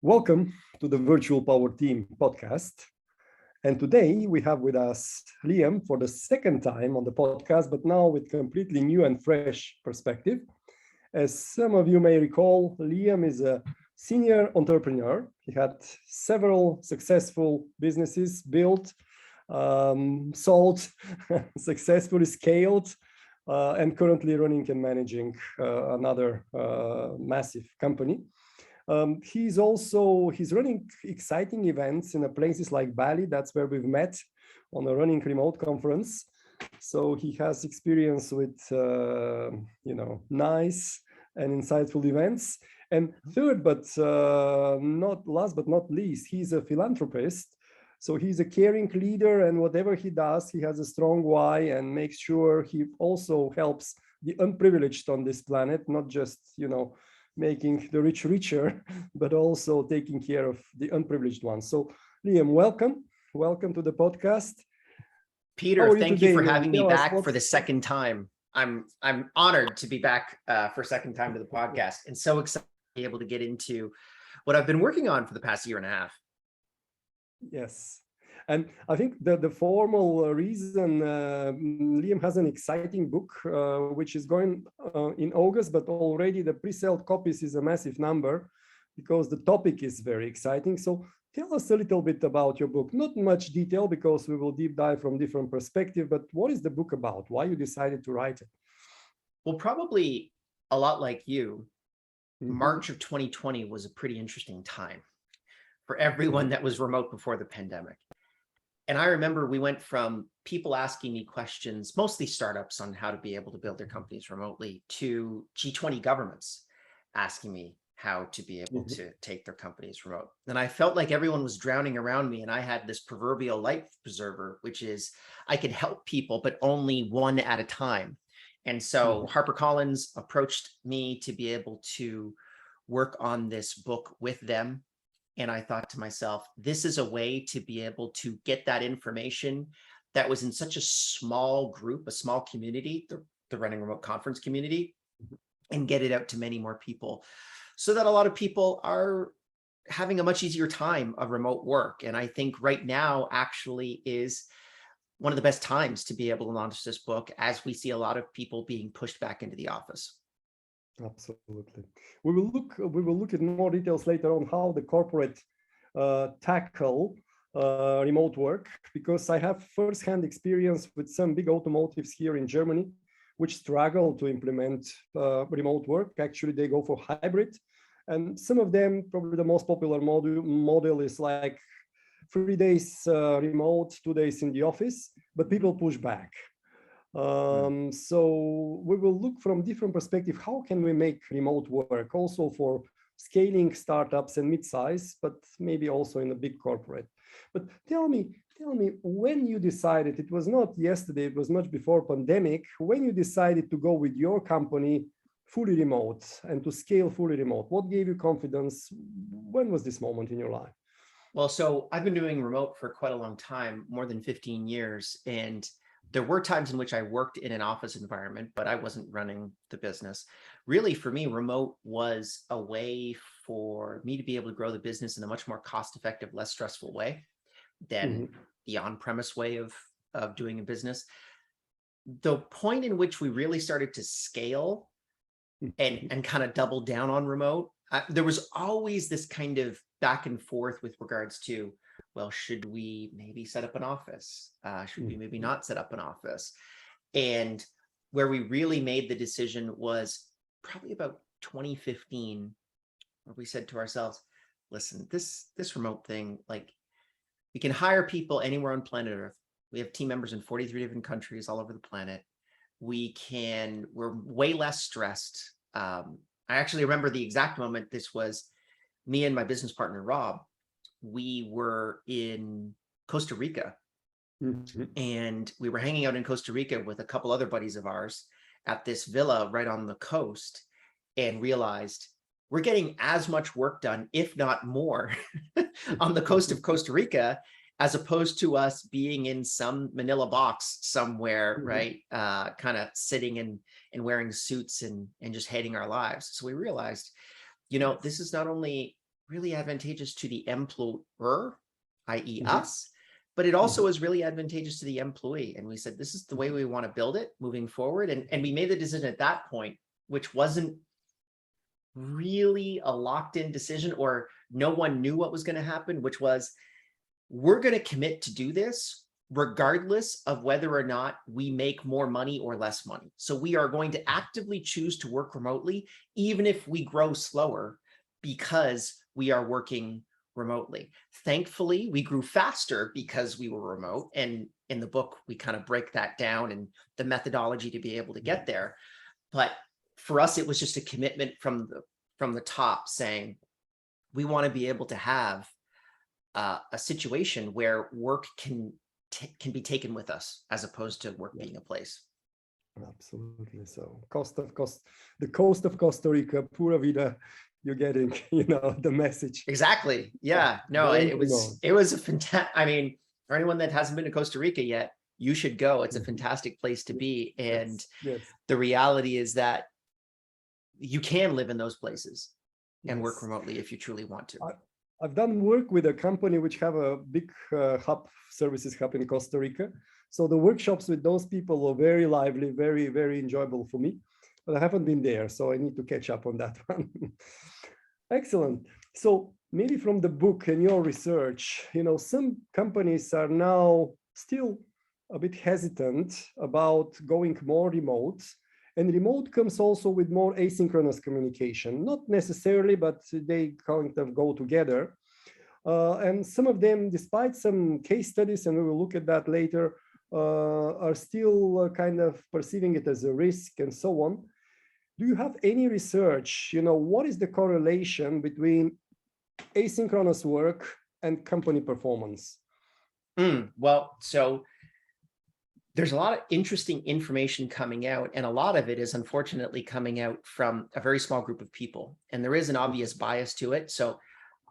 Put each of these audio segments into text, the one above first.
Welcome to the Virtual Power Team podcast. And today we have with us Liam for the second time on the podcast, but now with completely new and fresh perspective. As some of you may recall, Liam is a senior entrepreneur. He had several successful businesses built, sold, successfully scaled, and currently running and managing another massive company. He's running exciting events in places like Bali. That's where we've met on a running remote conference. So he has experience with, nice and insightful events. And third, but not last but not least, he's a philanthropist. So he's a caring leader, and whatever he does, he has a strong why and makes sure he also helps the unprivileged on this planet, not just, making the rich richer, but also taking care of the unprivileged ones. So Liam, welcome to the podcast. Peter, thank you for having me back for the second time. I'm honored to be back for a second time to the podcast, and so excited to be able to get into what I've been working on for the past year and a half. Yes. And I think the formal reason, Liam has an exciting book, which is going in August, but already the pre-sold copies is a massive number because the topic is very exciting. So tell us a little bit about your book. Not much detail because we will deep dive from different perspectives, but what is the book about? Why you decided to write it? Well, probably a lot like you, March of 2020 was a pretty interesting time for everyone that was remote before the pandemic. And I remember we went from people asking me questions, mostly startups, on how to be able to build their companies remotely, to G20 governments asking me how to be able to take their companies remote. And I felt like everyone was drowning around me, and I had this proverbial life preserver, which is I could help people, but only one at a time. And so HarperCollins approached me to be able to work on this book with them. And I thought to myself, this is a way to be able to get that information that was in such a small group, a small community, the running remote conference community, and get it out to many more people so that a lot of people are having a much easier time of remote work. And I think right now actually is one of the best times to be able to launch this book, as we see a lot of people being pushed back into the office. Absolutely. We will look at more details later on how the corporate tackle remote work, because I have first-hand experience with some big automotives here in Germany, which struggle to implement remote work. Actually, they go for hybrid, and some of them, probably the most popular model is like 3 days remote, 2 days in the office, but people push back. So we will look from different perspectives. How can we make remote work also for scaling startups and mid-size, but maybe also in a big corporate? But tell me when you decided, it was not yesterday, it was much before pandemic, when you decided to go with your company fully remote and to scale fully remote, what gave you confidence? When was this moment in your life? Well, so I've been doing remote for quite a long time, more than 15 years. And there were times in which I worked in an office environment, but I wasn't running the business. Really, for me, remote was a way for me to be able to grow the business in a much more cost-effective, less stressful way than the on-premise way of doing a business. The point in which we really started to scale and kind of double down on remote, there was always this kind of back and forth with regards to, well, should we maybe set up an office? Should we maybe not set up an office? And where we really made the decision was probably about 2015, where we said to ourselves, listen, this remote thing, like, we can hire people anywhere on planet Earth. We have team members in 43 different countries all over the planet. We're way less stressed. I actually remember the exact moment. This was me and my business partner, Rob. We were in Costa Rica, and we were hanging out in Costa Rica with a couple other buddies of ours at this villa right on the coast, and realized we're getting as much work done, if not more, on the coast of Costa Rica, as opposed to us being in some Manila box somewhere, right? Kind of sitting and wearing suits and just hating our lives. So we realized, this is not only really advantageous to the employer, i.e. us, but it also is really advantageous to the employee. And we said, this is the way we want to build it moving forward. And we made the decision at that point, which wasn't really a locked in decision, or no one knew what was going to happen, which was, we're going to commit to do this regardless of whether or not we make more money or less money. So we are going to actively choose to work remotely, even if we grow slower, because we are working remotely. Thankfully, we grew faster because we were remote. And in the book, we kind of break that down and the methodology to be able to get there. But for us, it was just a commitment from the top saying, we want to be able to have a situation where work can be taken with us, as opposed to work being a place. Absolutely. So the coast of Costa Rica, pura vida, you're getting, the message. Exactly. Yeah. No, it was a fantastic, I mean, for anyone that hasn't been to Costa Rica yet, you should go. It's a fantastic place to be. And the reality is that you can live in those places and work remotely if you truly want to. I've done work with a company which have a big services hub in Costa Rica. So the workshops with those people were very lively, very, very enjoyable for me. But I haven't been there, so I need to catch up on that one. Excellent. So maybe from the book and your research, some companies are now still a bit hesitant about going more remote. And remote comes also with more asynchronous communication, not necessarily, but they kind of go together. And some of them, despite some case studies, and we will look at that later, are still kind of perceiving it as a risk and so on. Do you have any research, what is the correlation between asynchronous work and company performance? Well, so there's a lot of interesting information coming out, and a lot of it is unfortunately coming out from a very small group of people. And there is an obvious bias to it. So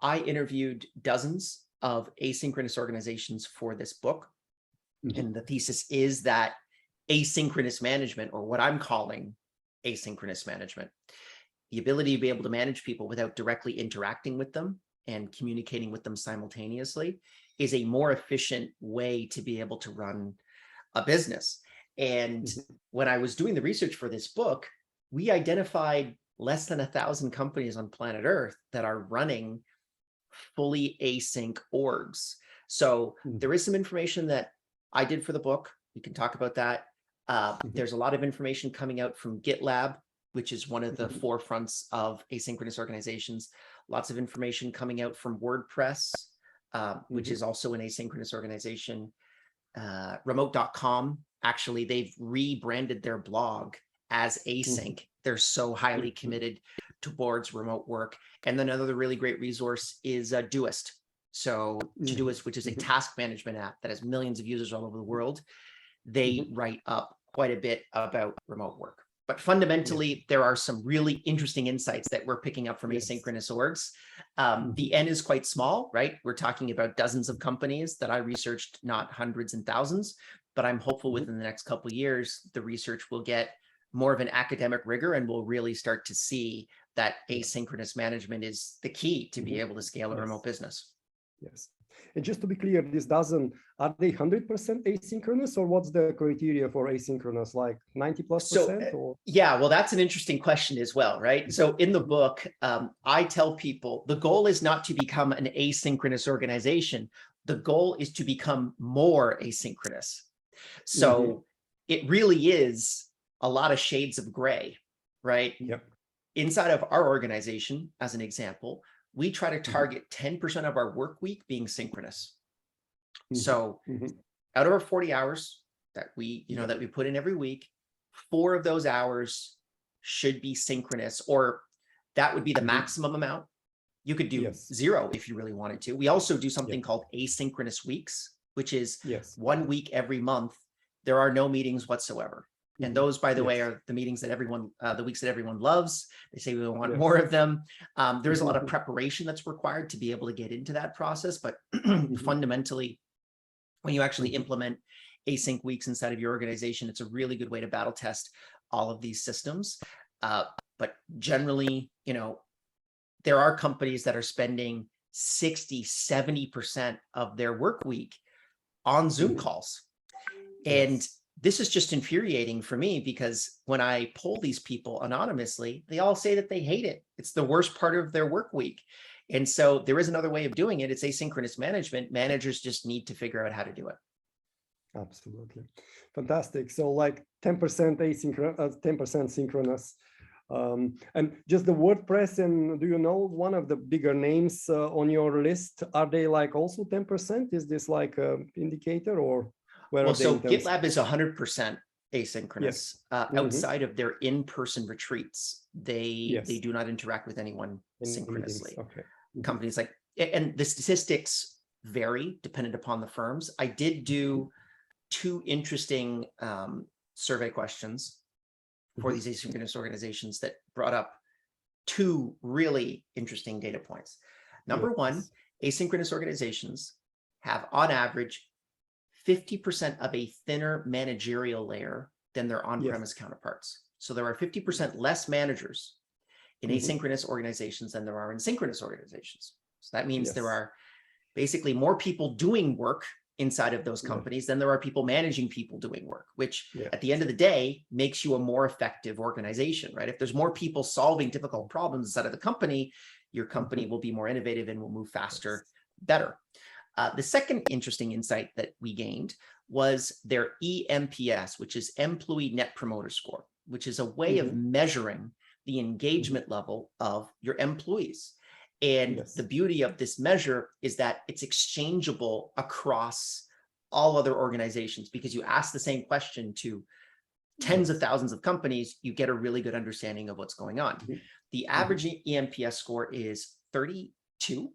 I interviewed dozens of asynchronous organizations for this book. And the thesis is that asynchronous management, or what I'm calling asynchronous management, the ability to be able to manage people without directly interacting with them and communicating with them simultaneously, is a more efficient way to be able to run a business. And when I was doing the research for this book, we identified less than 1,000 companies on planet Earth that are running fully async orgs. So there is some information that I did for the book. We can talk about that. There's a lot of information coming out from GitLab, which is one of the forefronts of asynchronous organizations. Lots of information coming out from WordPress, which is also an asynchronous organization. Remote.com, actually, they've rebranded their blog as async. They're so highly committed towards remote work. And then another really great resource is Doist. So Todoist, which is a task management app that has millions of users all over the world, they write up quite a bit about remote work. But fundamentally, there are some really interesting insights that we're picking up from asynchronous orgs. The N is quite small, right? We're talking about dozens of companies that I researched, not hundreds and thousands, but I'm hopeful within the next couple of years, the research will get more of an academic rigor, and we'll really start to see that asynchronous management is the key to be able to scale a remote business. Yes. And just to be clear, are they 100% asynchronous, or what's the criteria for asynchronous, like 90+%? Or? Yeah, well, that's an interesting question as well, right? So in the book, I tell people the goal is not to become an asynchronous organization. The goal is to become more asynchronous. So it really is a lot of shades of gray, right? Yep. Inside of our organization, as an example, we try to target 10% of our work week being synchronous. So out of our 40 hours that we, that we put in every week, 4 of those hours should be synchronous, or that would be the maximum amount. You could do 0 if you really wanted to. We also do something called asynchronous weeks, which is 1 week every month. There are no meetings whatsoever. And those, by the way, are the meetings that everyone, the weeks that everyone loves. They say we want more of them. There's a lot of preparation that's required to be able to get into that process. But fundamentally, when you actually implement async weeks inside of your organization, it's a really good way to battle test all of these systems. But generally, there are companies that are spending 60-70% of their work week on Zoom calls. And this is just infuriating for me, because when I poll these people anonymously, they all say that they hate it. It's the worst part of their work week. And so there is another way of doing it. It's asynchronous management. Managers just need to figure out how to do it. Absolutely. Fantastic. So like 10% asynchronous, 10% synchronous. And just the WordPress, and do you know one of the bigger names on your list? Are they like also 10%? Is this like an indicator, or where are they? So GitLab is 100% asynchronous. Outside of their in-person retreats, they do not interact with anyone synchronously. Companies like, and the statistics vary dependent upon the firms. I did do 2 interesting survey questions for these asynchronous organizations that brought up 2 really interesting data points. Number one, asynchronous organizations have on average 50% of a thinner managerial layer than their on-premise counterparts. So there are 50% less managers in asynchronous organizations than there are in synchronous organizations. So that means there are basically more people doing work inside of those companies than there are people managing people doing work, which at the end of the day makes you a more effective organization, right? If there's more people solving difficult problems inside of the company, your company will be more innovative and will move faster, better. The second interesting insight that we gained was their ENPS, which is Employee Net Promoter Score, which is a way of measuring the engagement level of your employees. And the beauty of this measure is that it's exchangeable across all other organizations, because you ask the same question to tens of thousands of companies, you get a really good understanding of what's going on. The average ENPS score is 32,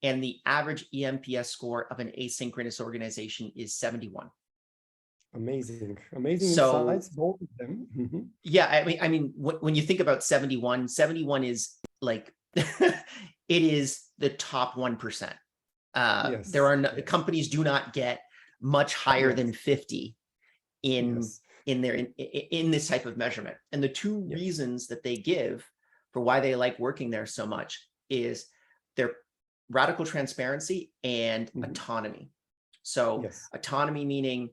and the average ENPS score of an asynchronous organization is 71. Amazing insights, both of them. Yeah, I mean, when you think about 71 is like, it is the top 1%. There are companies do not get much higher than 50 in this type of measurement. And the 2 reasons that they give for why they like working there so much is their radical transparency and autonomy. So autonomy meaning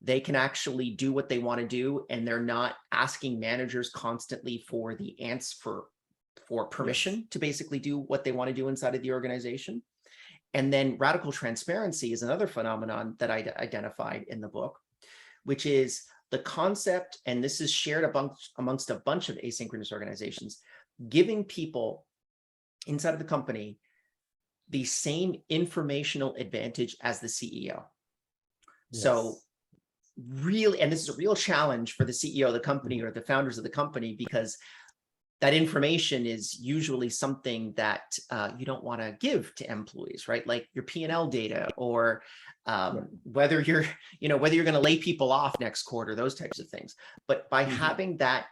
they can actually do what they want to do, and they're not asking managers constantly for the answer for permission to basically do what they want to do inside of the organization. And then radical transparency is another phenomenon that I identified in the book, which is the concept, and this is shared amongst a bunch of asynchronous organizations, giving people inside of the company the same informational advantage as the CEO. So really, and this is a real challenge for the CEO of the company or the founders of the company, because that information is usually something that you don't want to give to employees, right? Like your P&L data, or whether you're going to lay people off next quarter, those types of things. But by having that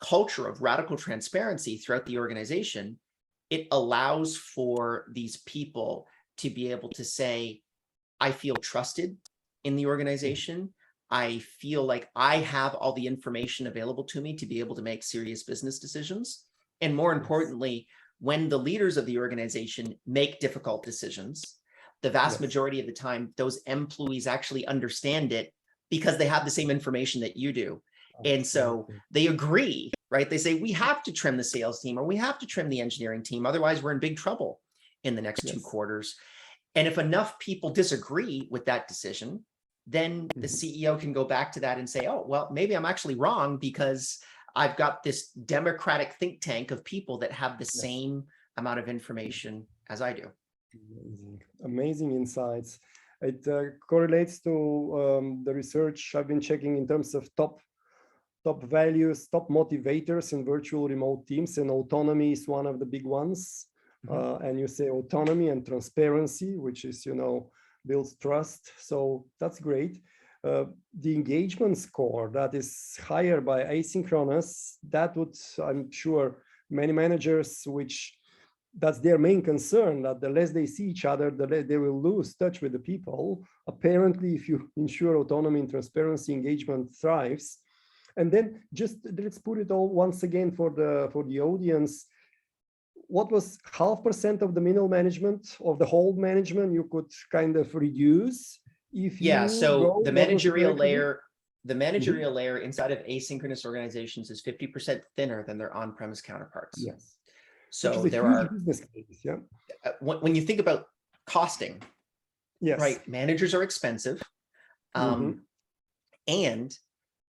culture of radical transparency throughout the organization, it allows for these people to be able to say, I feel trusted in the organization. I feel like I have all the information available to me to be able to make serious business decisions. And more importantly, when the leaders of the organization make difficult decisions, the vast majority of the time, those employees actually understand it because they have the same information that you do. And so they agree, right? They say, we have to trim the sales team, or we have to trim the engineering team. Otherwise, we're in big trouble in the next 2 quarters. And if enough people disagree with that decision, then the CEO can go back to that and say, oh, well, maybe I'm actually wrong, because I've got this democratic think tank of people that have the same amount of information as I do. Amazing insights. It correlates to the research I've been checking in terms of top values, top motivators in virtual remote teams, and autonomy is one of the big ones. And you say autonomy and transparency, which is, builds trust. So that's great. The engagement score that is higher by asynchronous, that would, I'm sure, many managers, that's their main concern, that the less they see each other, the less they will lose touch with the people. Apparently, if you ensure autonomy and transparency, engagement thrives. And then just let's put it all once again for the audience. what was 0.5% of the middle management, of the whole management, you could kind of reduce if Yeah, you so go? the What was the managerial prerequisite? layer, inside of asynchronous organizations is 50% thinner than their on-premise counterparts. Yes. Which is So a there huge are, business case, yeah. when you think about costing, Yes. right? Managers are expensive, and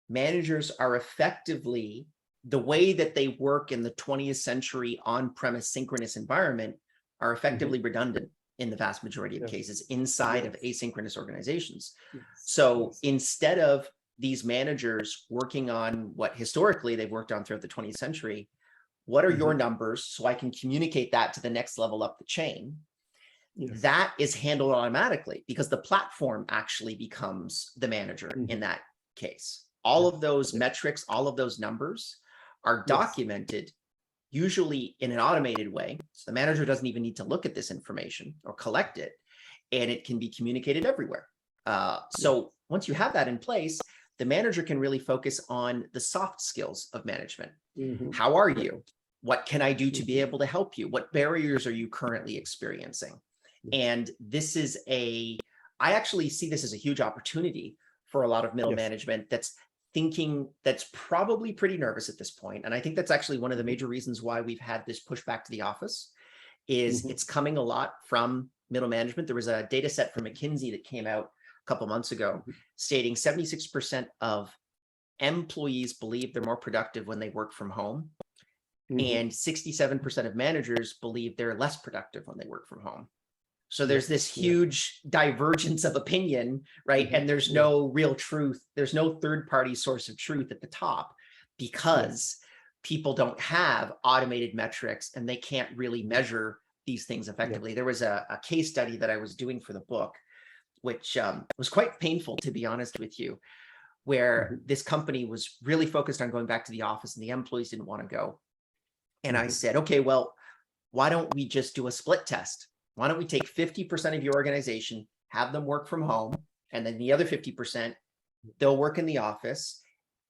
managers are effectively, the way that they work in the 20th century on-premise synchronous environment are effectively redundant in the vast majority of cases inside of asynchronous organizations. So instead of these managers working on what historically they've worked on throughout the 20th century, what are your numbers so I can communicate that to the next level up the chain? That is handled automatically because the platform actually becomes the manager in that case. All of those metrics, all of those numbers are documented usually in an automated way. So the manager doesn't even need to look at this information or collect it, and it can be communicated everywhere. So once you have that in place, the manager can really focus on the soft skills of management. How are you? What can I do to be able to help you? What barriers are you currently experiencing? And this is I actually see this as a huge opportunity for a lot of middle management that's probably pretty nervous at this point. And I think that's actually one of the major reasons why we've had this push back to the office is it's coming a lot from middle management. There was a data set from McKinsey that came out a couple months ago stating 76% of employees believe they're more productive when they work from home. And 67% of managers believe they're less productive when they work from home. So there's this huge divergence of opinion, right? And there's no real truth. There's no third-party source of truth at the top because people don't have automated metrics and they can't really measure these things effectively. There was a case study that I was doing for the book, which was quite painful, to be honest with you, where this company was really focused on going back to the office and the employees didn't want to go. And I said, okay, well, why don't we just do a split test? Why don't we take 50% of your organization, have them work from home, and then the other 50%, they'll work in the office,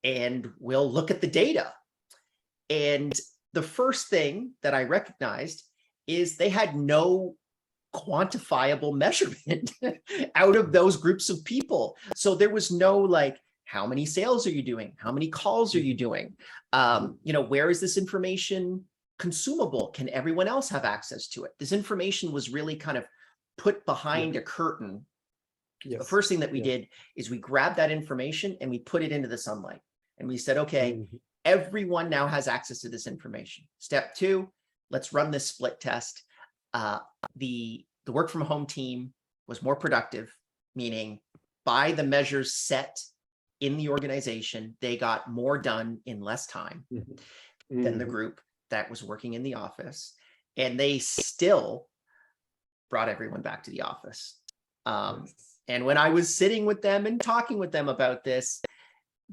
and we'll look at the data. And the first thing that I recognized is they had no quantifiable measurement out of those groups of people. So there was no like, how many sales are you doing? How many calls are you doing? Where is this information consumable? Can everyone else have access to it? This information was really kind of put behind a curtain. The first thing that we did is we grabbed that information and we put it into the sunlight. And we said, okay, everyone now has access to this information. Step 2, let's run this split test. The work from home team was more productive, meaning by the measures set in the organization, they got more done in less time than the group that was working in the office, and they still brought everyone back to the office. And when I was sitting with them and talking with them about this,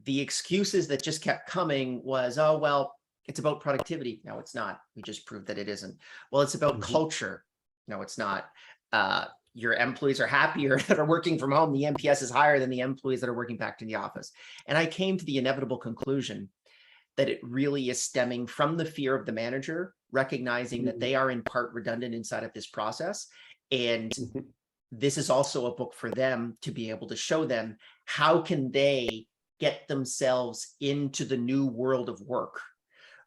the excuses that just kept coming was, oh, well, it's about productivity. No, it's not. We just proved that it isn't. Well, it's about culture. No, it's not. Your employees are happier that are working from home. The NPS is higher than the employees that are working back to the office. And I came to the inevitable conclusion that it really is stemming from the fear of the manager, recognizing that they are in part redundant inside of this process. And this is also a book for them to be able to show them how can they get themselves into the new world of work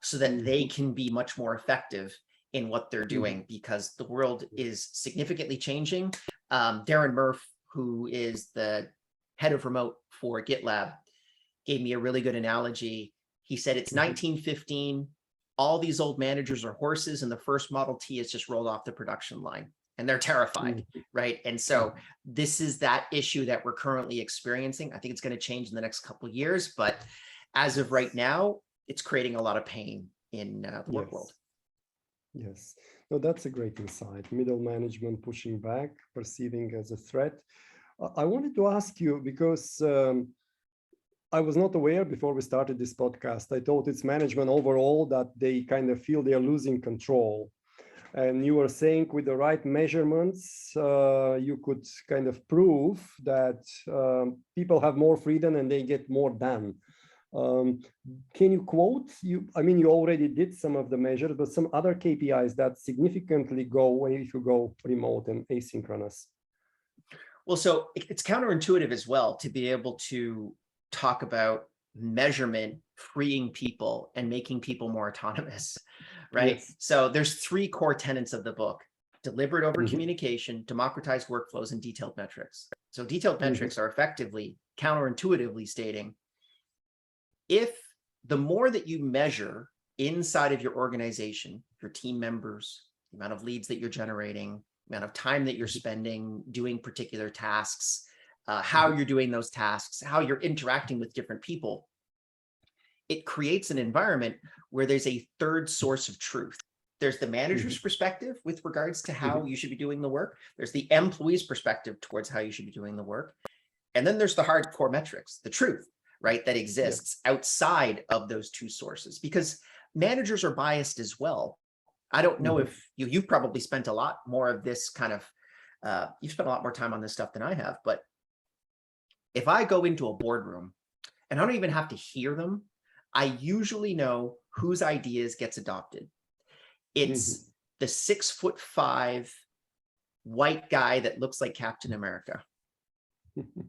so that they can be much more effective in what they're doing, because the world is significantly changing. Darren Murph, who is the head of remote for GitLab, gave me a really good analogy. He said, it's 1915, all these old managers are horses, and the first Model T has just rolled off the production line, and they're terrified, right? And so this is that issue that we're currently experiencing. I think it's going to change in the next couple of years, but as of right now, it's creating a lot of pain in the work world. Yes, no, that's a great insight. Middle management pushing back, perceiving as a threat. I wanted to ask you, because I was not aware before we started this podcast. I thought it's management overall that they kind of feel they are losing control. And you were saying with the right measurements, you could kind of prove that people have more freedom and they get more done. Can you quote, I mean, you already did some of the measures, but some other KPIs that significantly go if you go remote and asynchronous? Well, so it's counterintuitive as well to be able to talk about measurement, freeing people and making people more autonomous, right? Yes. So there's three core tenets of the book: deliberate over communication, democratized workflows, and detailed metrics. So detailed metrics are effectively counterintuitively stating, if the more that you measure inside of your organization, your team members, the amount of leads that you're generating, the amount of time that you're spending doing particular tasks, how you're doing those tasks, how you're interacting with different people, it creates an environment where there's a third source of truth. There's the manager's perspective with regards to how you should be doing the work. There's the employee's perspective towards how you should be doing the work. And then there's the hardcore metrics, the truth, right, that exists outside of those two sources, because managers are biased as well. I don't know if you've probably spent a lot more of this kind of, you've spent a lot more time on this stuff than I have, but if I go into a boardroom and I don't even have to hear them, I usually know whose ideas gets adopted. It's the 6'5" white guy that looks like Captain America.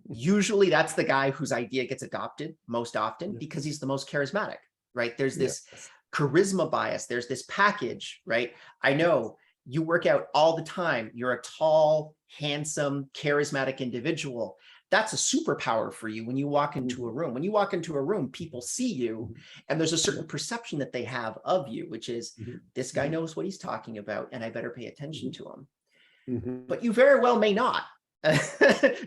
Usually that's the guy whose idea gets adopted most often because he's the most charismatic, right? There's this charisma bias. There's this package, right? I know you work out all the time. You're a tall, handsome, charismatic individual. That's a superpower for you when you walk into a room. When you walk into a room, people see you, and there's a certain perception that they have of you, which is, this guy knows what he's talking about, and I better pay attention to him. But you very well may not.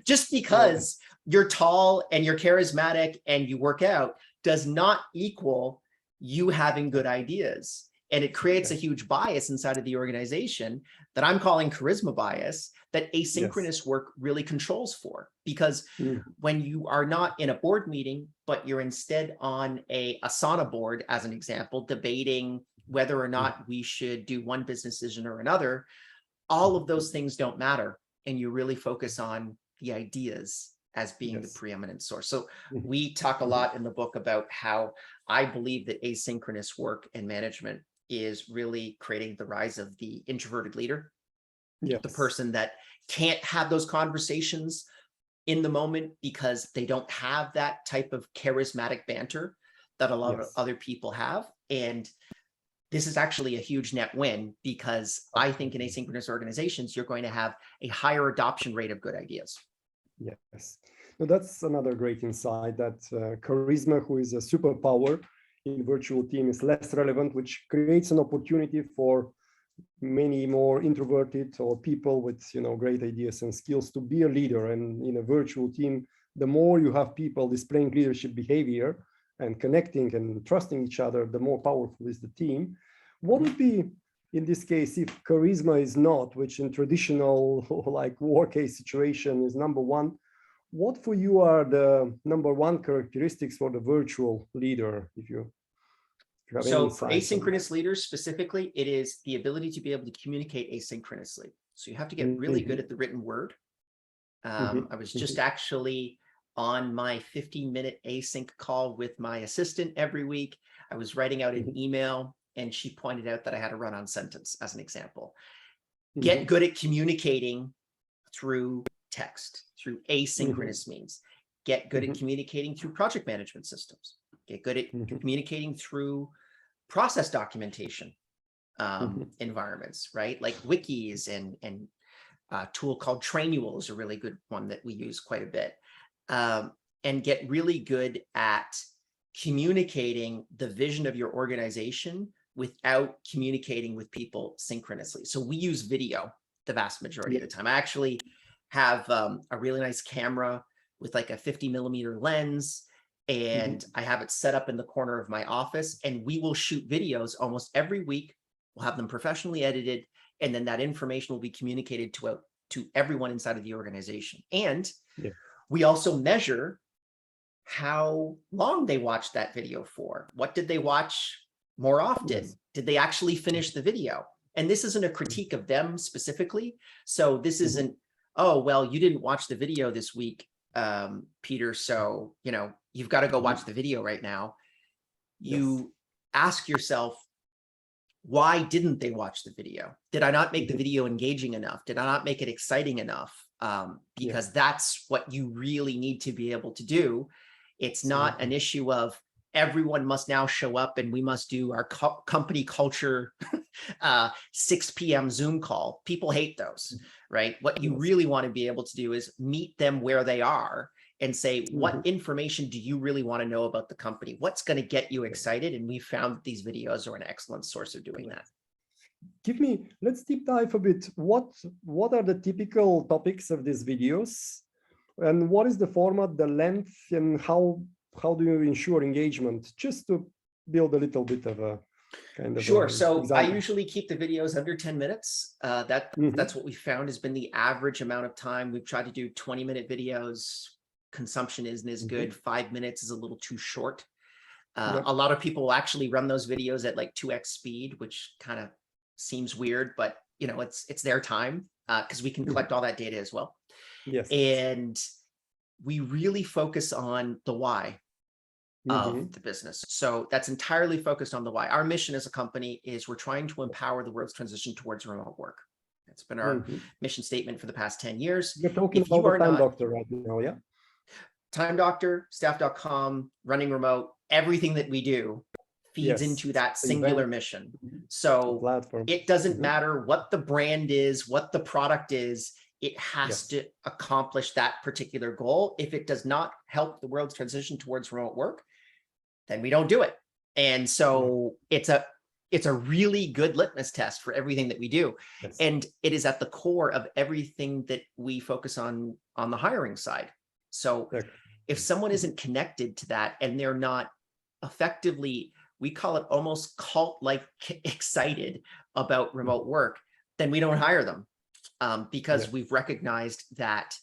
Just because you're tall and you're charismatic and you work out does not equal you having good ideas. And it creates a huge bias inside of the organization that I'm calling charisma bias, that asynchronous work really controls for. Because when you are not in a board meeting, but you're instead on a Asana board, as an example, debating whether or not we should do one business decision or another, all of those things don't matter. And you really focus on the ideas as being the preeminent source. So we talk a lot in the book about how I believe that asynchronous work and management is really creating the rise of the introverted leader, the person that can't have those conversations in the moment because they don't have that type of charismatic banter that a lot of other people have. And this is actually a huge net win, because I think in asynchronous organizations, you're going to have a higher adoption rate of good ideas. Yes. No, that's another great insight, that charisma, who is a superpower in virtual team, is less relevant, which creates an opportunity for many more introverted or people with, great ideas and skills to be a leader. And in a virtual team, the more you have people displaying leadership behavior and connecting and trusting each other, the more powerful is the team. What would be, in this case, if charisma is not, which in traditional like war case situation is number one, what for you are the number one characteristics for the virtual leader, if you have So any for asynchronous leaders specifically, it is the ability to be able to communicate asynchronously. So you have to get really good at the written word. I was just actually on my 15-minute async call with my assistant every week. I was writing out an email, and she pointed out that I had a run-on sentence as an example. Get good at communicating through text, through asynchronous means. Get good at communicating through project management systems. Get good at communicating through process documentation environments, right? Like wikis and a tool called Trainual is a really good one that we use quite a bit. And get really good at communicating the vision of your organization without communicating with people synchronously. So we use video the vast majority of the time. I actually have a really nice camera with like a 50mm lens, and I have it set up in the corner of my office, and we will shoot videos almost every week. We'll have them professionally edited, and then that information will be communicated to everyone inside of the organization. And we also measure how long they watched that video for. What did they watch more often? Did they actually finish the video? And this isn't a critique of them specifically. So this isn't, oh, well, you didn't watch the video this week, Peter. So, you've got to go watch the video right now. You ask yourself, why didn't they watch the video? Did I not make the video engaging enough? Did I not make it exciting enough? Because that's what you really need to be able to do. It's not an issue of everyone must now show up and we must do our company culture 6 p.m. Zoom call. People hate those, right? What you really want to be able to do is meet them where they are and say, what information do you really want to know about the company? What's going to get you excited? And we found that these videos are an excellent source of doing that. Let's deep dive a bit. What are the typical topics of these videos? And what is the format, the length, and how do you ensure engagement? Just to build a little bit of a kind of Sure. So example. I usually keep the videos under 10 minutes. That's what we found has been the average amount of time. We've tried to do 20-minute videos. Consumption isn't as good. 5 minutes is a little too short. A lot of people will actually run those videos at like 2x speed, which kind of seems weird, but it's their time because we can collect all that data as well. And we really focus on the why of the business. So that's entirely focused on the why. Our mission as a company is we're trying to empower the world's transition towards remote work. It's been our mission statement for the past 10 years. You're talking about the Time Doctor right now, yeah? Time Doctor, staff.com, running remote, everything that we do feeds into that singular mission. So it doesn't matter what the brand is, what the product is, it has to accomplish that particular goal. If it does not help the world's transition towards remote work, then we don't do it. And so it's a really good litmus test for everything that we do. And it is at the core of everything that we focus on the hiring side. So if someone isn't connected to that and they're not effectively, we call it almost cult-like excited about remote work, then we don't hire them because we've recognized that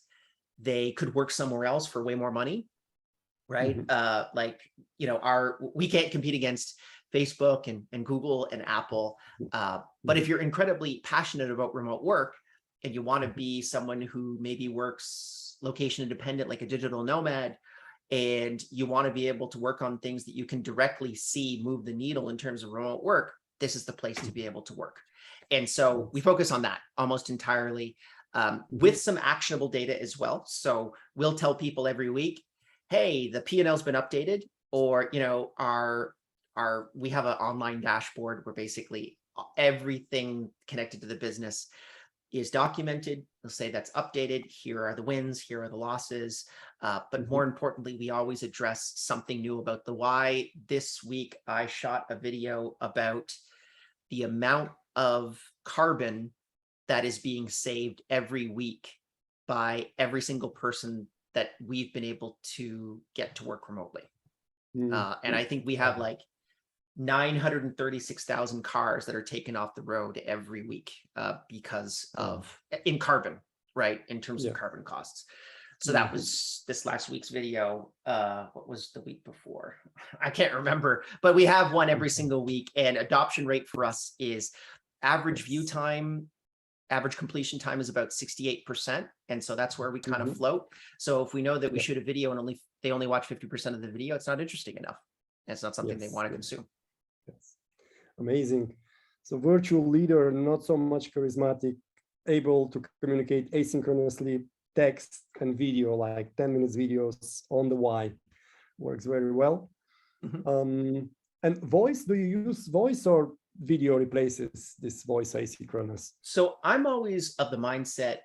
they could work somewhere else for way more money, right? We can't compete against Facebook and Google and Apple. But if you're incredibly passionate about remote work and you want to be someone who maybe works location independent, like a digital nomad, and you want to be able to work on things that you can directly see move the needle in terms of remote work, this is the place to be able to work. And so we focus on that almost entirely with some actionable data as well. So we'll tell people every week, hey, the P&L's been updated, or, we have an online dashboard where basically everything connected to the business is documented. They'll say that's updated. Here are the wins. Here are the losses. But more importantly, we always address something new about the why. This week, I shot a video about the amount of carbon that is being saved every week by every single person that we've been able to get to work remotely. And I think we have like 936,000 cars that are taken off the road every week because of in carbon, right? In terms of carbon costs. So that was this last week's video. What was the week before? I can't remember, but we have one every single week, and adoption rate for us is average view time, average completion time is about 68%. And so that's where we kind of float. So if we know that we shoot a video and they only watch 50% of the video, it's not interesting enough. It's not something they want to consume. Amazing. So virtual leader, not so much charismatic, able to communicate asynchronously, text and video, like 10 minutes videos on the why, works very well. And voice, do you use voice or video replaces this voice asynchronous? So I'm always of the mindset,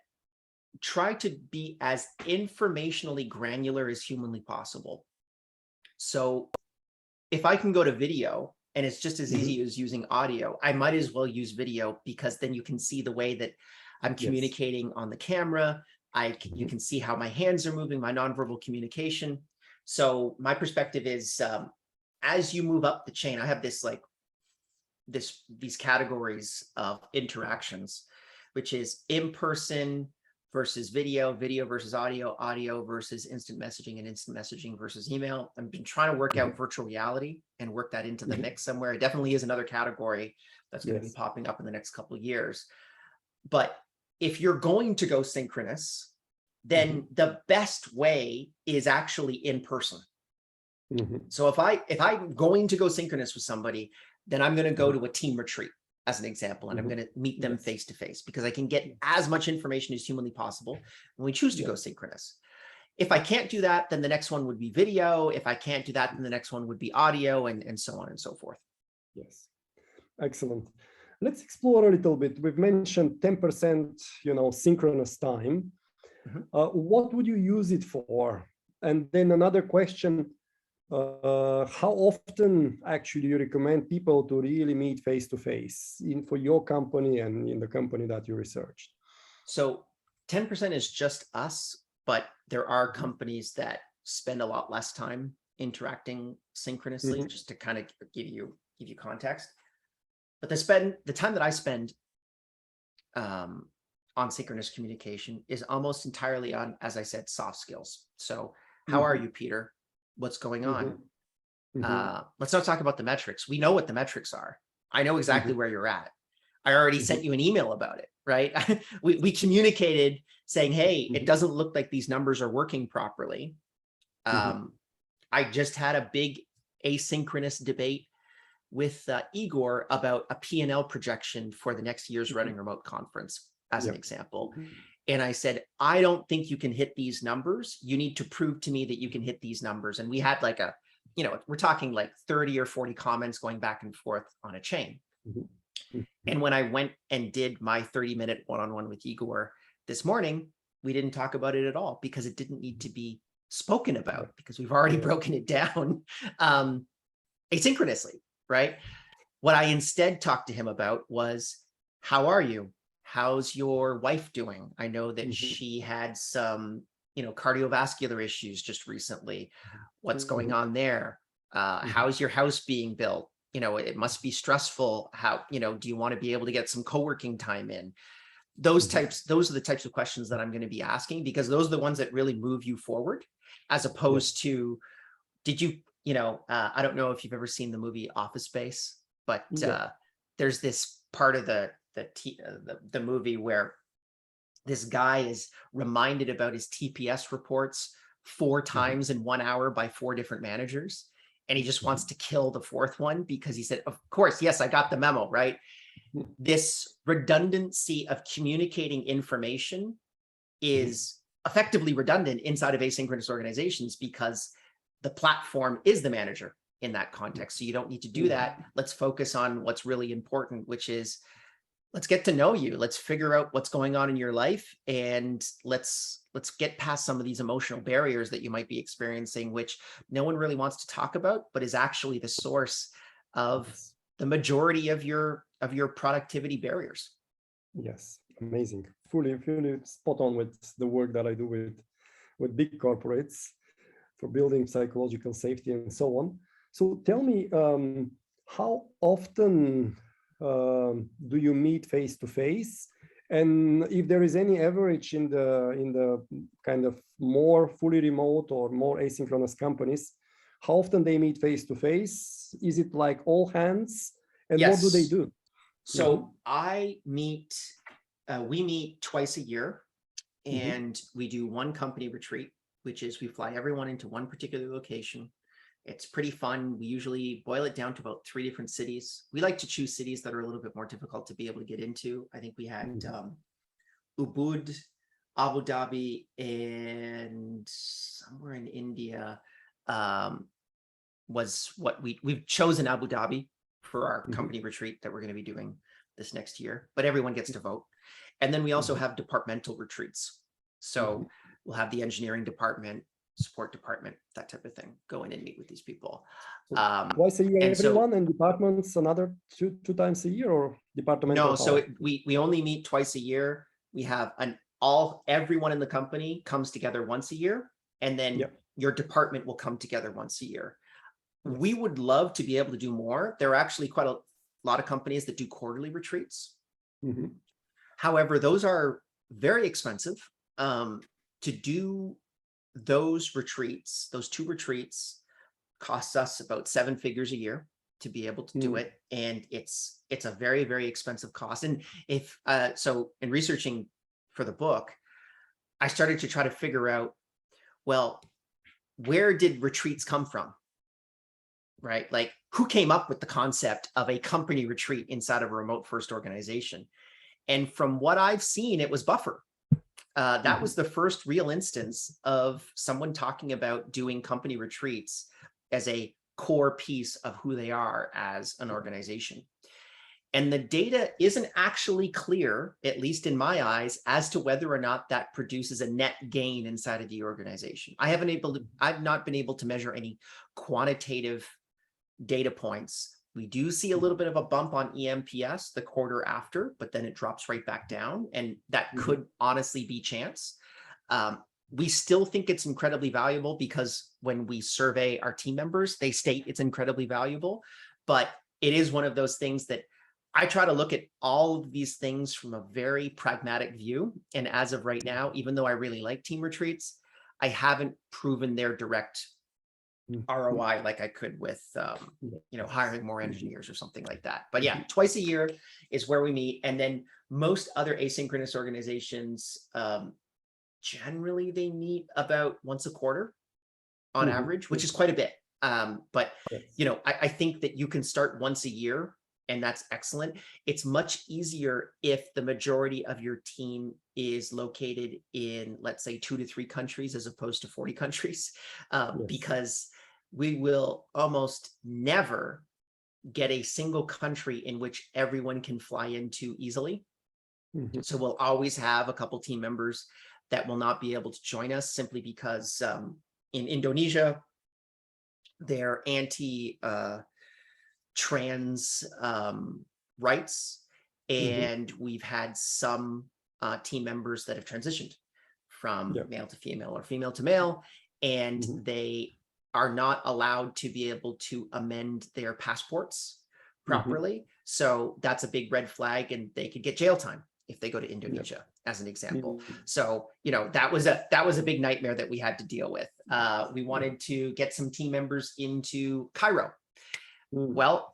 try to be as informationally granular as humanly possible. So if I can go to video and it's just as easy as using audio, I might as well use video, because then you can see the way that I'm communicating on the camera. You can see how my hands are moving, my nonverbal communication. So my perspective is, as you move up the chain, I have these categories of interactions, which is in-person versus video, video versus audio, audio versus instant messaging, and instant messaging versus email. I've been trying to work out virtual reality and work that into the mix somewhere. It definitely is another category that's going to be popping up in the next couple of years. But if you're going to go synchronous, then the best way is actually in person. So if I'm going to go synchronous with somebody, then I'm going to go to a team retreat as an example, and I'm going to meet them face to face, because I can get as much information as humanly possible when we choose to go synchronous. If I can't do that, then the next one would be video. If I can't do that, then the next one would be audio, and so on and so forth. Yes, excellent. Let's explore a little bit. We've mentioned 10%, synchronous time. What would you use it for? And then another question, how often actually you recommend people to really meet face-to-face for your company and in the company that you researched? So 10% is just us, but there are companies that spend a lot less time interacting synchronously, just to kind of give you context. But the time that I spend on synchronous communication is almost entirely on, as I said, soft skills. So how are you, Peter? What's going on? Let's not talk about the metrics. We know what the metrics are. I know exactly where you're at. I already sent you an email about it, right? we communicated saying, hey, it doesn't look like these numbers are working properly. I just had a big asynchronous debate with Igor about a P&L projection for the next year's Running Remote conference, as an example. And I said, I don't think you can hit these numbers. You need to prove to me that you can hit these numbers. And we had like we're talking like 30 or 40 comments going back and forth on a chain. And when I went and did my 30-minute one-on-one with Igor this morning, we didn't talk about it at all, because it didn't need to be spoken about, because we've already broken it down asynchronously, right? What I instead talked to him about was, how are you? How's your wife doing? I know that she had some, cardiovascular issues just recently. What's going on there? How's your house being built? It must be stressful. How, do you want to be able to get some co-working time in? Those are the types of questions that I'm going to be asking, because those are the ones that really move you forward, as opposed to, did you, I don't know if you've ever seen the movie Office Space, but there's this part of the movie where this guy is reminded about his TPS reports 4 times in 1 hour by 4 different managers. And he just wants to kill the 4th one, because he said, of course, yes, I got the memo, right? This redundancy of communicating information is effectively redundant inside of asynchronous organizations, because the platform is the manager in that context. So you don't need to do that. Let's focus on what's really important, which is, let's get to know you. Let's figure out what's going on in your life, and let's get past some of these emotional barriers that you might be experiencing, which no one really wants to talk about, but is actually the source of the majority of your productivity barriers. Yes, amazing. Fully spot on with the work that I do with big corporates for building psychological safety and so on. So tell me, how often do you meet face to face? And if there is any average in the kind of more fully remote or more asynchronous companies, how often they meet face to face? Is it like all hands? And what do they do? So we meet twice a year, and we do one company retreat, which is we fly everyone into one particular location. It's pretty fun. We usually boil it down to about 3 different cities. We like to choose cities that are a little bit more difficult to be able to get into. I think we had Ubud, Abu Dhabi, and somewhere in India was what we've chosen Abu Dhabi for our company retreat that we're going to be doing this next year, but everyone gets to vote. And then we also have departmental retreats. So we'll have the engineering department, support department, that type of thing, go in and meet with these people. Twice a year, everyone, and departments another two times a year, or departmental? No, so we only meet twice a year. We have everyone in the company comes together once a year, and then your department will come together once a year. We would love to be able to do more. There are actually quite a lot of companies that do quarterly retreats. However, those are very expensive. To do those retreats, those 2 retreats, costs us about 7 figures a year to be able to do it. And it's a very, very expensive cost. And so in researching for the book, I started to try to figure out, well, where did retreats come from? Right? Like, who came up with the concept of a company retreat inside of a remote first organization? And from what I've seen, it was Buffer. That was the first real instance of someone talking about doing company retreats as a core piece of who they are as an organization. And the data isn't actually clear, at least in my eyes, as to whether or not that produces a net gain inside of the organization. I've not been able to measure any quantitative data points. We do see a little bit of a bump on EMPS the quarter after, but then it drops right back down. And that could honestly be chance. We still think it's incredibly valuable because when we survey our team members, they state it's incredibly valuable. But it is one of those things that I try to look at all of these things from a very pragmatic view. And as of right now, even though I really like team retreats, I haven't proven their direct ROI like I could with, hiring more engineers or something like that. But yeah, twice a year is where we meet. And then most other asynchronous organizations, generally they meet about once a quarter on average, which is quite a bit. But I think that you can start once a year, and that's excellent. It's much easier if the majority of your team is located in, let's say, 2 to 3 countries as opposed to 40 countries, because we will almost never get a single country in which everyone can fly into easily. So we'll always have a couple team members that will not be able to join us simply because in Indonesia, they're trans rights, and we've had some team members that have transitioned from male to female or female to male, and they are not allowed to be able to amend their passports properly. So that's a big red flag, and they could get jail time if they go to Indonesia, as an example. So, that was a big nightmare that we had to deal with. We wanted to get some team members into Cairo. Well,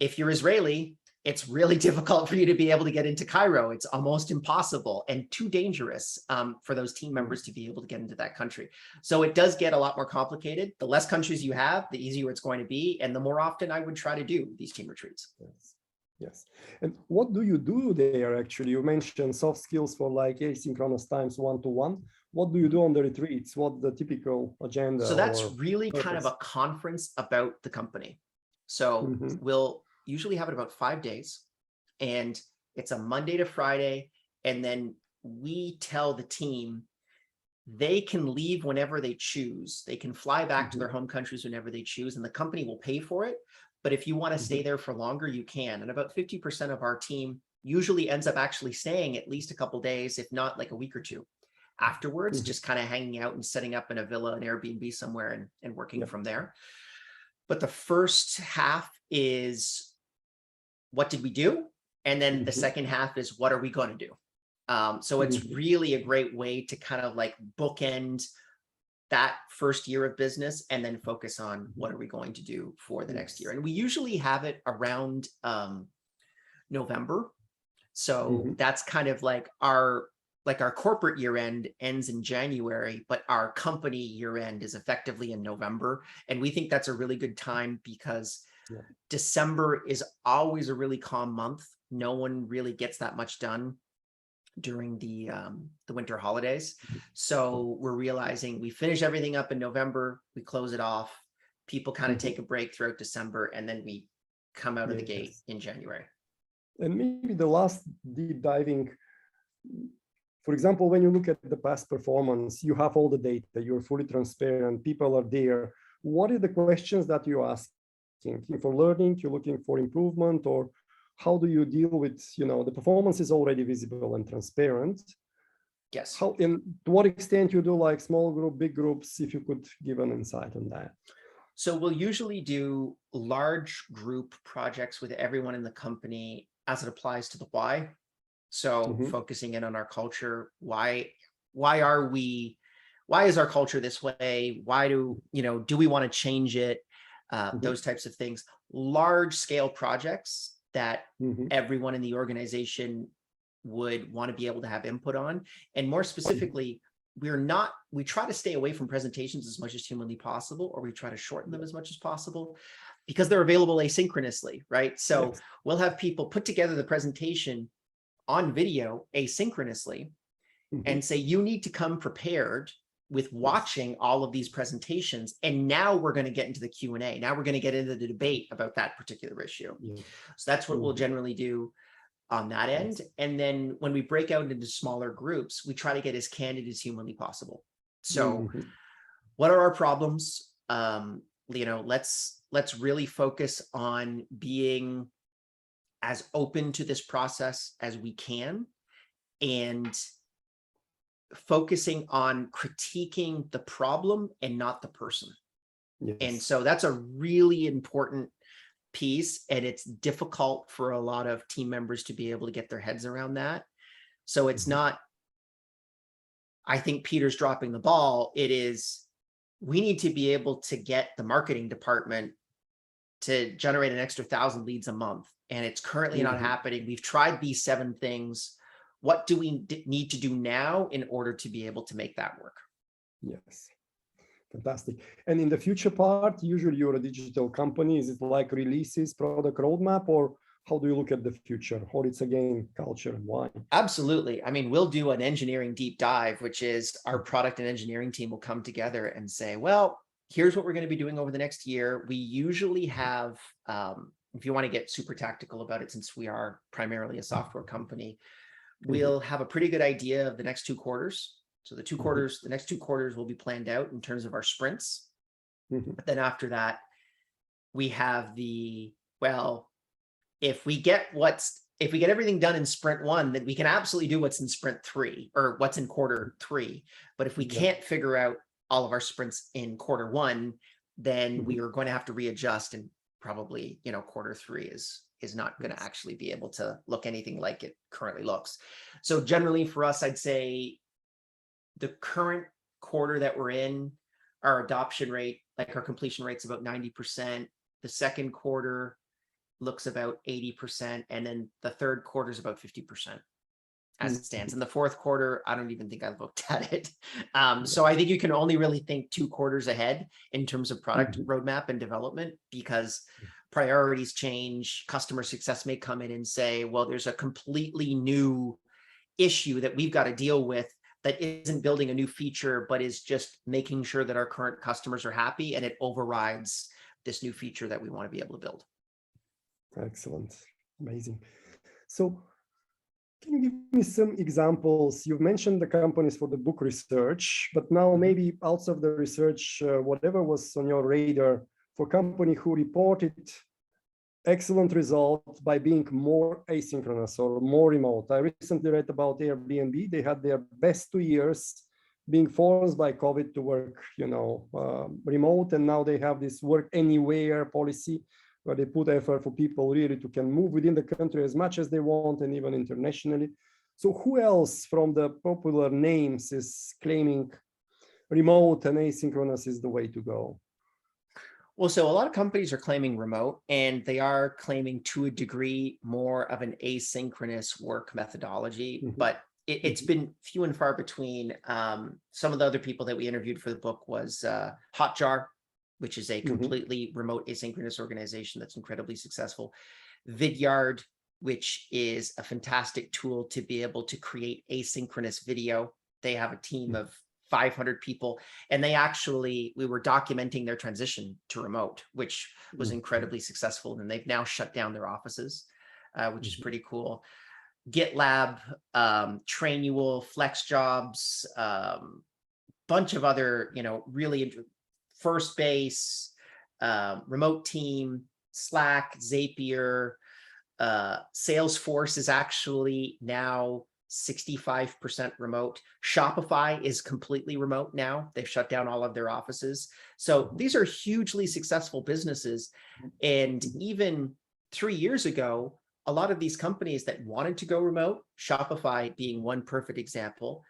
if you're Israeli, it's really difficult for you to be able to get into Cairo. It's almost impossible and too dangerous for those team members to be able to get into that country. So it does get a lot more complicated. The less countries you have, the easier it's going to be. And the more often I would try to do these team retreats. Yes. And what do you do there, actually? You mentioned soft skills for like asynchronous times one-to-one. What do you do on the retreats? What's the typical agenda? So that's really kind of a conference about the company. So we'll usually have it about 5 days, and it's a Monday to Friday. And then we tell the team they can leave whenever they choose. They can fly back to their home countries whenever they choose, and the company will pay for it. But if you want to stay there for longer, you can. And about 50% of our team usually ends up actually staying at least a couple days, if not like a week or two afterwards, just kind of hanging out and setting up in a villa, an Airbnb somewhere, and working from there. But the first half is, what did we do? And then the second half is, what are we going to do? So it's really a great way to kind of like bookend that first year of business and then focus on what are we going to do for the next year. And we usually have it around November. So that's kind of like our corporate year end ends in January, but our company year end is effectively in November. And we think that's a really good time because December is always a really calm month. No one really gets that much done during the winter holidays. So we're realizing we finish everything up in November, we close it off, people kind of take a break throughout December, and then we come out of the gate in January. And maybe the last deep diving, for example, when you look at the past performance, you have all the data, you're fully transparent, people are there. What are the questions that you're asking? For learning, you're looking for improvement, or how do you deal with, the performance is already visible and transparent. Yes. How, to what extent you do like small group, big groups, if you could give an insight on that. So we'll usually do large group projects with everyone in the company as it applies to the why. So focusing in on our culture, why is our culture this way? Why do we want to change it? Those types of things. Large scale projects that everyone in the organization would want to be able to have input on. And more specifically, we try to stay away from presentations as much as humanly possible, or we try to shorten them as much as possible because they're available asynchronously, right? So Yes. we'll have people put together the presentation on video asynchronously and say, you need to come prepared with watching all of these presentations. And now we're going to get into the Q&A. Now we're going to get into the debate about that particular issue. Yeah. So that's what we'll generally do on that end. And then when we break out into smaller groups, we try to get as candid as humanly possible. So what are our problems? Let's really focus on being as open to this process as we can, and focusing on critiquing the problem and not the person. Yes. And so that's a really important piece, and it's difficult for a lot of team members to be able to get their heads around that. So it's not, I think Peter's dropping the ball. It is, we need to be able to get the marketing department to generate an extra 1,000 leads a month. And it's currently not happening. We've tried these 7 things. What do we need to do now in order to be able to make that work? Yes. Fantastic. And in the future part, usually you're a digital company. Is it like releases, product roadmap, or how do you look at the future? Or it's again culture, and why? Absolutely. I mean, we'll do an engineering deep dive, which is our product and engineering team will come together and say, well, here's what we're going to be doing over the next year. We usually have, if you want to get super tactical about it, since we are primarily a software company, we'll have a pretty good idea of the next 2 quarters. So the next 2 quarters will be planned out in terms of our sprints. But then after that, we have if we get everything done in sprint 1, then we can absolutely do what's in sprint 3 or what's in quarter 3. But if we can't figure out all of our sprints in quarter 1, then we are going to have to readjust, and probably, quarter 3 is not going to actually be able to look anything like it currently looks. So generally for us, I'd say the current quarter that we're in, our adoption rate, like our completion rate's about 90%. The second quarter looks about 80%. And then the third quarter is about 50% as it stands. In the fourth quarter, I don't even think I looked at it. So I think you can only really think 2 quarters ahead in terms of product roadmap and development, because priorities change. Customer success may come in and say, well, there's a completely new issue that we've got to deal with that isn't building a new feature, but is just making sure that our current customers are happy, and it overrides this new feature that we want to be able to build. Excellent. Amazing. So can you give me some examples? You've mentioned the companies for the book research, but now maybe outside of the research, whatever was on your radar for company who reported excellent results by being more asynchronous or more remote. I recently read about Airbnb. They had their best 2 years being forced by COVID to work, remote. And now they have this work anywhere policy where they put effort for people really to can move within the country as much as they want, and even internationally. So who else from the popular names is claiming remote and asynchronous is the way to go? Well, so a lot of companies are claiming remote, and they are claiming to a degree more of an asynchronous work methodology, but it's been few and far between. Some of the other people that we interviewed for the book was Hotjar, which is a completely remote asynchronous organization that's incredibly successful. Vidyard, which is a fantastic tool to be able to create asynchronous video. They have a team of 500 people, and we were documenting their transition to remote, which was incredibly successful. And they've now shut down their offices, which is pretty cool. GitLab, Trainual, FlexJobs, bunch of other, really First Base, Remote Team, Slack, Zapier, Salesforce is actually now 65% remote. Shopify is completely remote now. They've shut down all of their offices. So these are hugely successful businesses. And even 3 years ago, a lot of these companies that wanted to go remote, Shopify being one perfect example,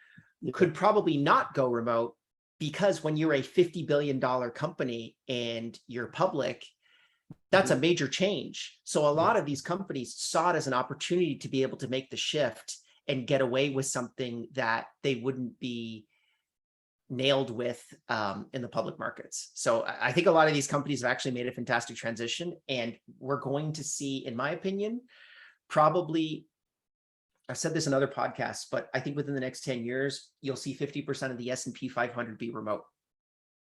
could probably not go remote, because when you're a $50 billion company and you're public, that's a major change. So a lot of these companies saw it as an opportunity to be able to make the shift and get away with something that they wouldn't be nailed with in the public markets. So I think a lot of these companies have actually made a fantastic transition, and we're going to see, in my opinion, probably, I've said this in other podcasts, but I think within the next 10 years, you'll see 50% of the S&P 500 be remote.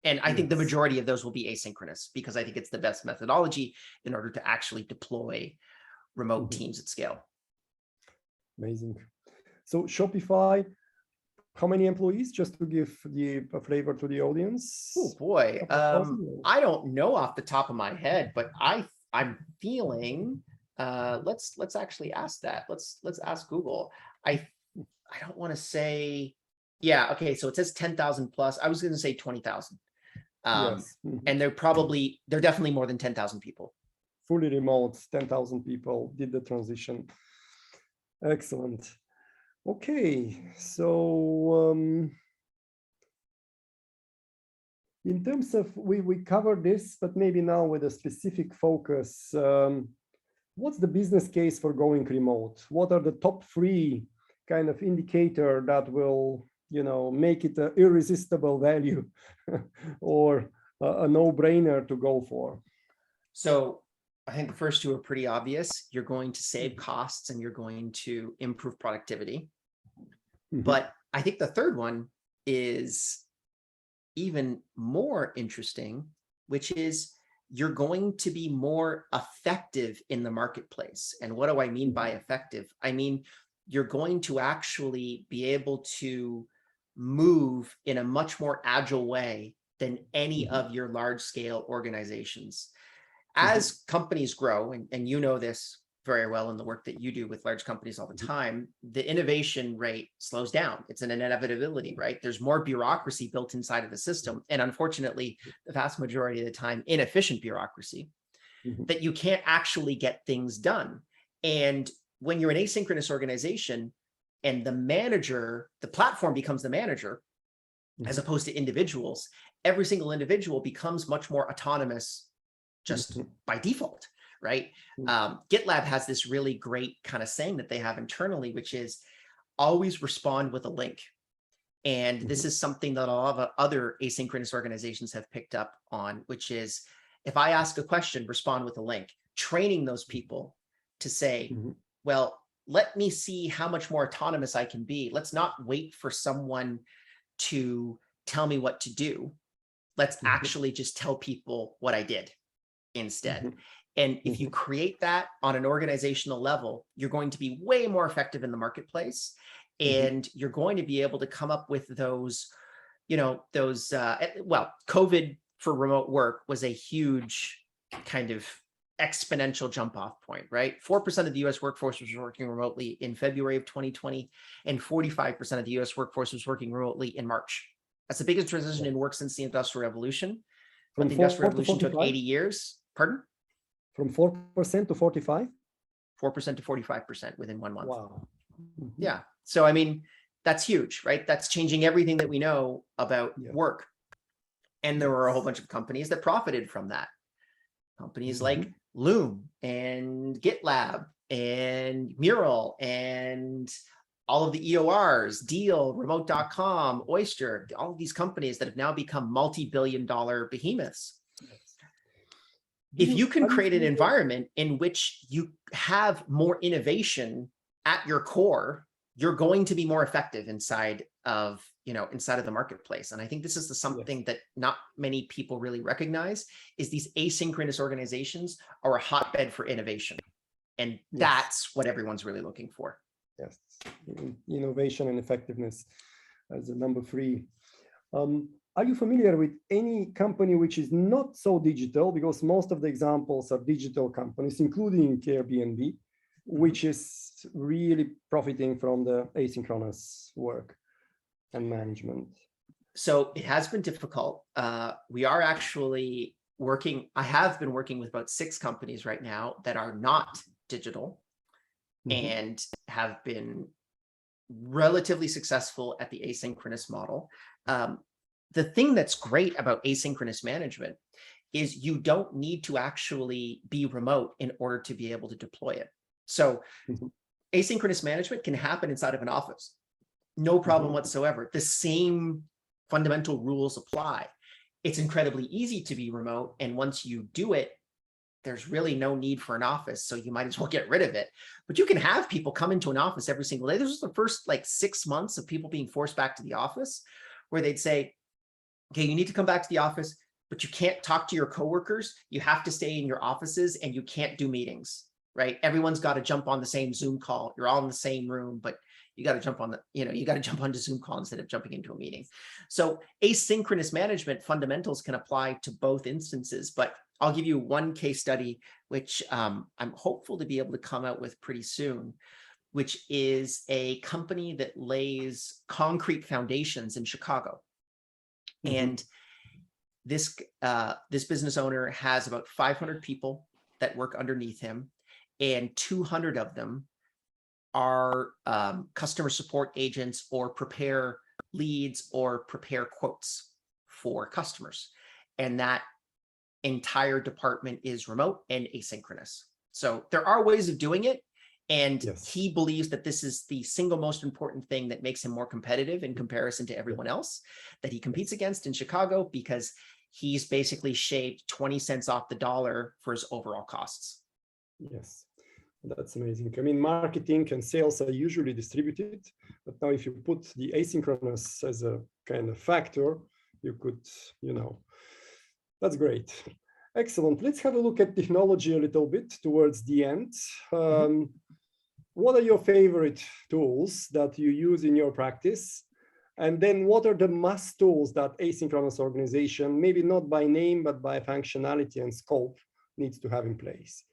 And I think the majority of those will be asynchronous, because I think it's the best methodology in order to actually deploy remote teams at scale. Amazing. So Shopify, how many employees, just to give the flavor to the audience? Oh boy, I don't know off the top of my head, but I'm feeling, let's actually ask that. Let's ask Google. I don't want to say, yeah, okay, so it says 10,000 plus. I was going to say 20,000. Yes. And they're definitely more than 10,000 people. Fully remote, 10,000 people did the transition. Excellent. Okay, so in terms of, we covered this, but maybe now with a specific focus, what's the business case for going remote? What are the top 3 kind of indicator that will, make it an irresistible value or a no-brainer to go for? So I think the first 2 are pretty obvious. You're going to save costs and you're going to improve productivity. But I think the third one is even more interesting, which is you're going to be more effective in the marketplace. And what do I mean by effective? I mean, you're going to actually be able to move in a much more agile way than any of your large scale organizations. As companies grow, and you know this very well in the work that you do with large companies all the time, the innovation rate slows down. It's an inevitability, right? There's more bureaucracy built inside of the system. And unfortunately, the vast majority of the time, inefficient bureaucracy that you can't actually get things done. And when you're an asynchronous organization and the manager, the platform becomes the manager, as opposed to individuals, every single individual becomes much more autonomous just by default. Right? GitLab has this really great kind of saying that they have internally, which is always respond with a link. And this is something that a lot of other asynchronous organizations have picked up on, which is if I ask a question, respond with a link, training those people to say, well, let me see how much more autonomous I can be. Let's not wait for someone to tell me what to do. Let's actually just tell people what I did instead. And if you create that on an organizational level, you're going to be way more effective in the marketplace. And you're going to be able to come up with those, well, COVID for remote work was a huge kind of exponential jump off point, right? 4% of the US workforce was working remotely in February of 2020, and 45% of the US workforce was working remotely in March. That's the biggest transition in work since the Industrial Revolution. But the Industrial Revolution took 80 years. Pardon? From 4% to 45? 4% to 45% within 1 month. Wow. Yeah. So, I mean, that's huge, right? That's changing everything that we know about work. And there were a whole bunch of companies that profited from that. Companies like Loom and GitLab and Mural and all of the EORs, Deal, Remote.com, Oyster, all of these companies that have now become multi-billion-dollar behemoths. If you can create an environment in which you have more innovation at your core, you're going to be more effective inside of the marketplace. And I think this is something that not many people really recognize, is these asynchronous organizations are a hotbed for innovation. And that's what everyone's really looking for. Yes, innovation and effectiveness as a number 3. Are you familiar with any company which is not so digital? Because most of the examples are digital companies, including Airbnb, which is really profiting from the asynchronous work and management. So it has been difficult. We are actually I have been working with about 6 companies right now that are not digital and have been relatively successful at the asynchronous model. The thing that's great about asynchronous management is you don't need to actually be remote in order to be able to deploy it. So asynchronous management can happen inside of an office. No problem whatsoever. The same fundamental rules apply. It's incredibly easy to be remote. And once you do it, there's really no need for an office. So you might as well get rid of it. But you can have people come into an office every single day. This was the first like 6 months of people being forced back to the office, where they'd say, okay, you need to come back to the office, but you can't talk to your coworkers. You have to stay in your offices and you can't do meetings, right? Everyone's got to jump on the same Zoom call. You're all in the same room, but you got to jump on the, you got to jump onto Zoom call instead of jumping into a meeting. So asynchronous management fundamentals can apply to both instances, but I'll give you one case study, which I'm hopeful to be able to come out with pretty soon, which is a company that lays concrete foundations in Chicago. And this business owner has about 500 people that work underneath him, and 200 of them are customer support agents or prepare leads or prepare quotes for customers. And that entire department is remote and asynchronous. So there are ways of doing it. And he believes that this is the single most important thing that makes him more competitive in comparison to everyone else that he competes against in Chicago, because he's basically shaved 20 cents off the dollar for his overall costs. Yes, that's amazing. I mean, marketing and sales are usually distributed, but now if you put the asynchronous as a kind of factor, you could, that's great. Excellent. Let's have a look at technology a little bit towards the end. What are your favorite tools that you use in your practice? And then what are the must tools that asynchronous organization, maybe not by name, but by functionality and scope, needs to have in place?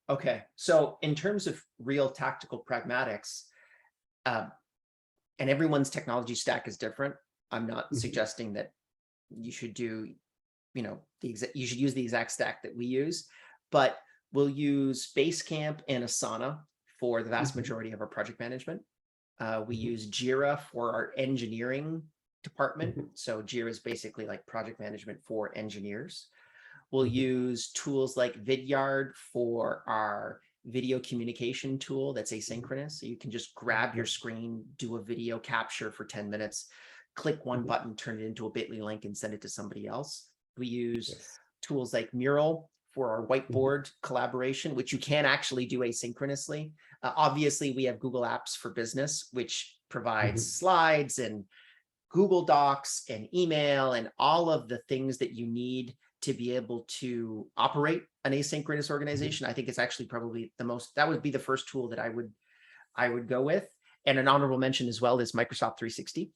Okay, so in terms of real tactical pragmatics, and everyone's technology stack is different. I'm not suggesting that you should do, you should use the exact stack that we use, but we'll use Basecamp and Asana for the vast majority of our project management. We use Jira for our engineering department. So Jira is basically like project management for engineers. We'll use tools like Vidyard for our video communication tool that's asynchronous. So you can just grab your screen, do a video capture for 10 minutes, click one button, turn it into a bit.ly link and send it to somebody else. We use tools like Mural for our whiteboard collaboration, which you can actually do asynchronously. Obviously, we have Google Apps for Business, which provides slides and Google Docs and email and all of the things that you need to be able to operate an asynchronous organization. I think it's actually probably that would be the first tool that I would go with. And an honorable mention as well is Microsoft 360.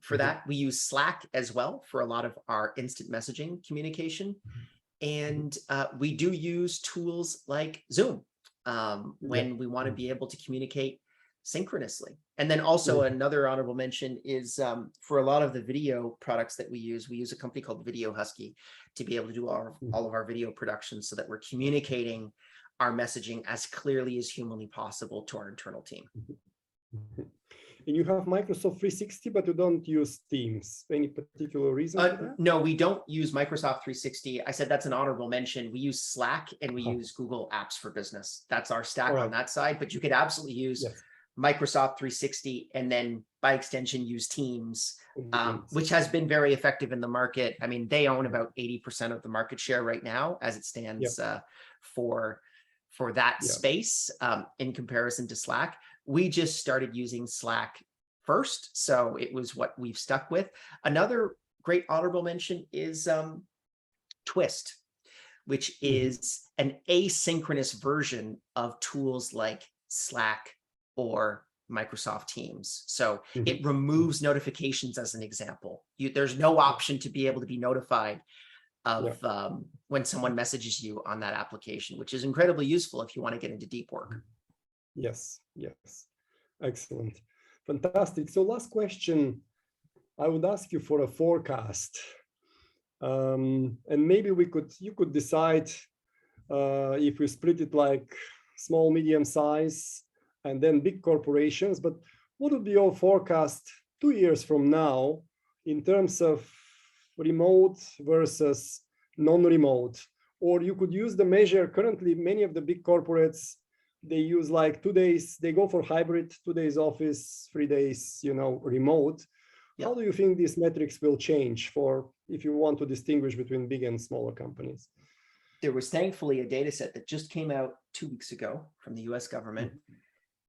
For that, we use Slack as well for a lot of our instant messaging communication. And we do use tools like Zoom when we want to be able to communicate synchronously. And then also another honorable mention is for a lot of the video products that we use a company called Video Husky to be able to do all of our video productions so that we're communicating our messaging as clearly as humanly possible to our internal team. And you have Microsoft 360, but you don't use Teams. Any particular reason for that? No, we don't use Microsoft 360. I said that's an honorable mention. We use Slack and we use Google Apps for Business. That's our stack on that side, but you could absolutely use Microsoft 360 and then by extension use Teams, which has been very effective in the market. I mean, they own about 80% of the market share right now as it stands for that space in comparison to Slack. We just started using Slack first, so it was what we've stuck with. Another great honorable mention is Twist, which is an asynchronous version of tools like Slack or Microsoft Teams. So it removes notifications as an example. There's no option to be able to be notified of when someone messages you on that application, which is incredibly useful if you want to get into deep work. Yes, excellent, fantastic. So last question, I would ask you for a forecast, and maybe you could decide if we split it like small, medium size, and then big corporations. But what would be your forecast 2 years from now in terms of remote versus non-remote? Or you could use the measure currently, many of the big corporates they use like 2 days, they go for hybrid, 2 days office, 3 days, remote. How do you think these metrics will change for if you want to distinguish between big and smaller companies? There was thankfully a data set that just came out 2 weeks ago from the US government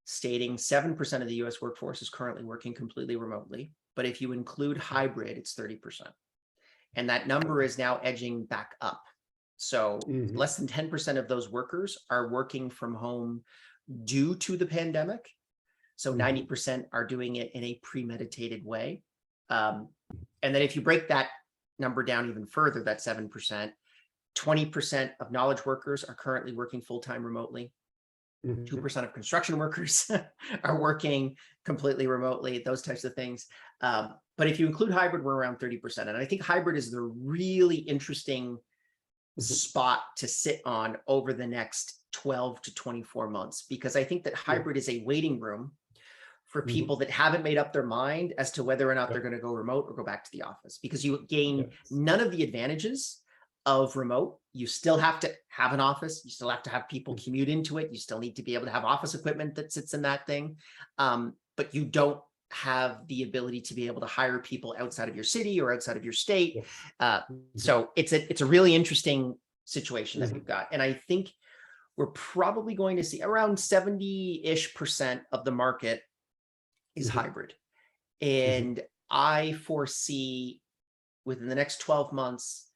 stating 7% of the US workforce is currently working completely remotely. But if you include hybrid, it's 30%. And that number is now edging back up. So less than 10% of those workers are working from home due to the pandemic. So 90% are doing it in a premeditated way. And then if you break that number down even further, that 7%, 20% of knowledge workers are currently working full-time remotely. 2% of construction workers are working completely remotely, those types of things. But if you include hybrid, we're around 30%. And I think hybrid is the really interesting spot to sit on over the next 12 to 24 months, because I think that hybrid is a waiting room for people that haven't made up their mind as to whether or not they're going to go remote or go back to the office, because you gain none of the advantages of remote. You still have to have an office. You still have to have people commute into it. You still need to be able to have office equipment that sits in that thing. But you don't have the ability to be able to hire people outside of your city or outside of your state. So it's a really interesting situation that we've got. And I think we're probably going to see around 70-ish% of the market is hybrid. And I foresee within the next 12 months,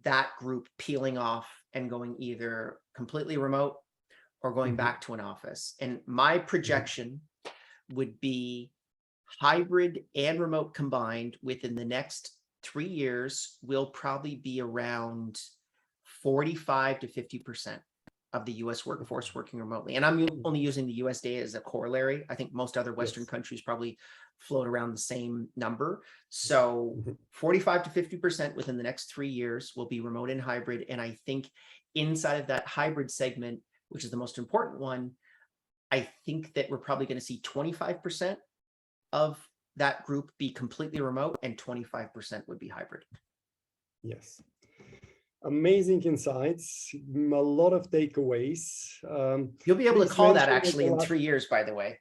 that group peeling off and going either completely remote or going back to an office. And my projection would be hybrid and remote combined within the next 3 years will probably be around 45 to 50% of the US workforce working remotely. And I'm only using the US data as a corollary. I think most other Western countries probably float around the same number. So 45 to 50% within the next 3 years will be remote and hybrid. And I think inside of that hybrid segment, which is the most important one, I think that we're probably going to see 25% of that group be completely remote and 25% would be hybrid. Yes. Amazing insights, a lot of takeaways. You'll be able to call that actually in 3 years, by the way.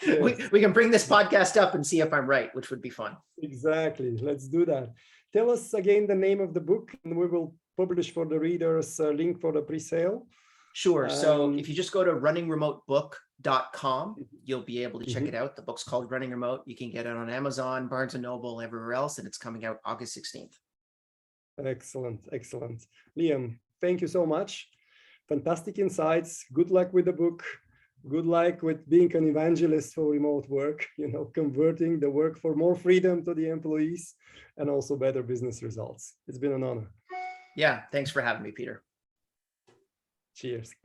We can bring this podcast up and see if I'm right, which would be fun. Exactly. Let's do that. Tell us again the name of the book, and we will publish for the readers a link for the pre-sale. Sure. So if you just go to runningremotebook.com, you'll be able to check it out. The book's called Running Remote. You can get it on Amazon, Barnes & Noble, everywhere else, and it's coming out August 16th. Excellent. Excellent. Liam, thank you so much. Fantastic insights. Good luck with the book. Good luck with being an evangelist for remote work, converting the work for more freedom to the employees and also better business results. It's been an honor. Yeah. Thanks for having me, Peter. Cheers.